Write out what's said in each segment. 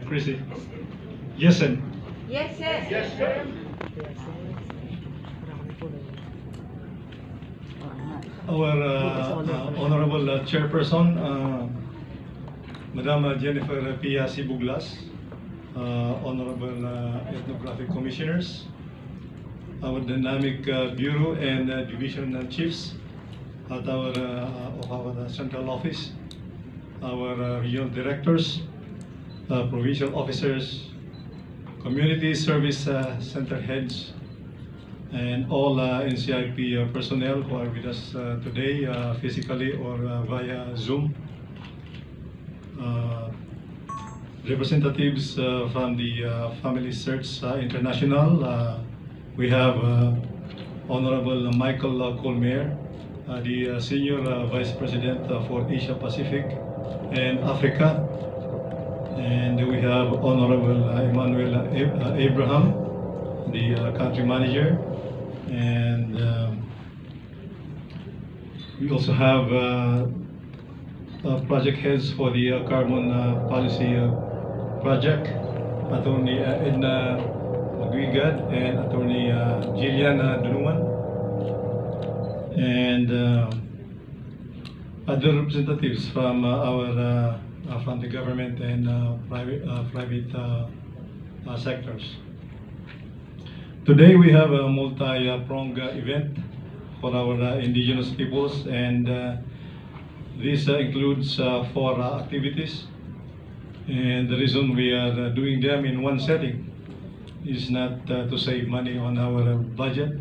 Chrissy. Yes, sir. Yes, sir. Yes, sir. Our Honorable Chairperson, Madam Jennifer Pia Sibuglas, Honorable Ethnographic Commissioners, our Dynamic Bureau and Division Chiefs at our of our Central Office, our Regional Directors, Provincial Officers, Community Service Center Heads, and all NCIP personnel who are with us today, physically or via Zoom. Representatives from the Family Search International. We have Honorable Michael Colmer, the Senior Vice President for Asia Pacific and Africa. And we have Honorable Emmanuel Abraham, the Country Manager. And we also have project heads for the carbon policy project, Attorney Edna Maguigad and Attorney Jillian Duluman, and other representatives from from the government and private sectors. Today we have a multi-pronged event for our indigenous peoples, and this includes 4 activities. And the reason we are doing them in one setting is not to save money on our budget,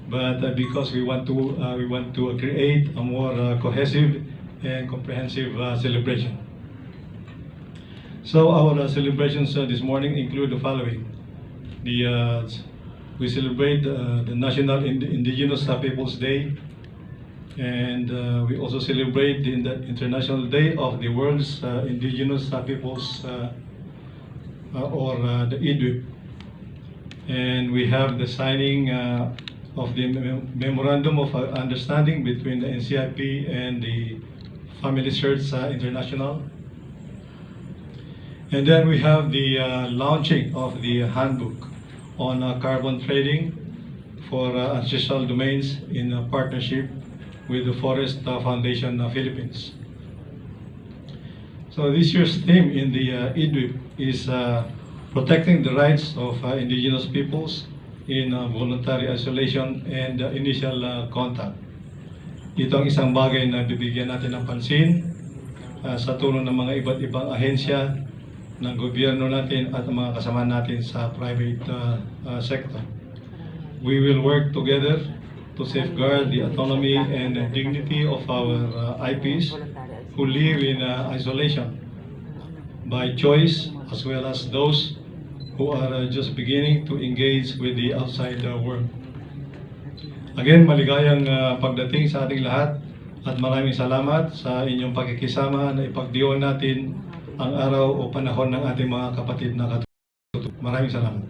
but because we want to create a more cohesive and comprehensive celebration. So our celebrations this morning include the following. We celebrate the National Indigenous Peoples Day, and we also celebrate the International Day of the World's Indigenous Peoples, or the IDWIP. And we have the signing of the Memorandum of Understanding between the NCIP and the Family Search International. And then we have the launching of the handbook on carbon trading for ancestral domains in partnership with the Forest Foundation Philippines. So this year's theme in the IDWIP is protecting the rights of indigenous peoples in voluntary isolation and initial contact. Ito ang isang bagay na bibigyan natin ng pansin sa tulong ng mga iba't ibang ahensya ng gobyerno natin at mga kasama natin sa private sector. We will work together to safeguard the autonomy and dignity of our IPs who live in isolation by choice, as well as those who are just beginning to engage with the outside world. Again, maligayang pagdating sa ating lahat at maraming salamat sa inyong pakikisama na ipagdiwang natin ang araw o panahon ng ating mga kapatid na katutubo. Maraming salamat.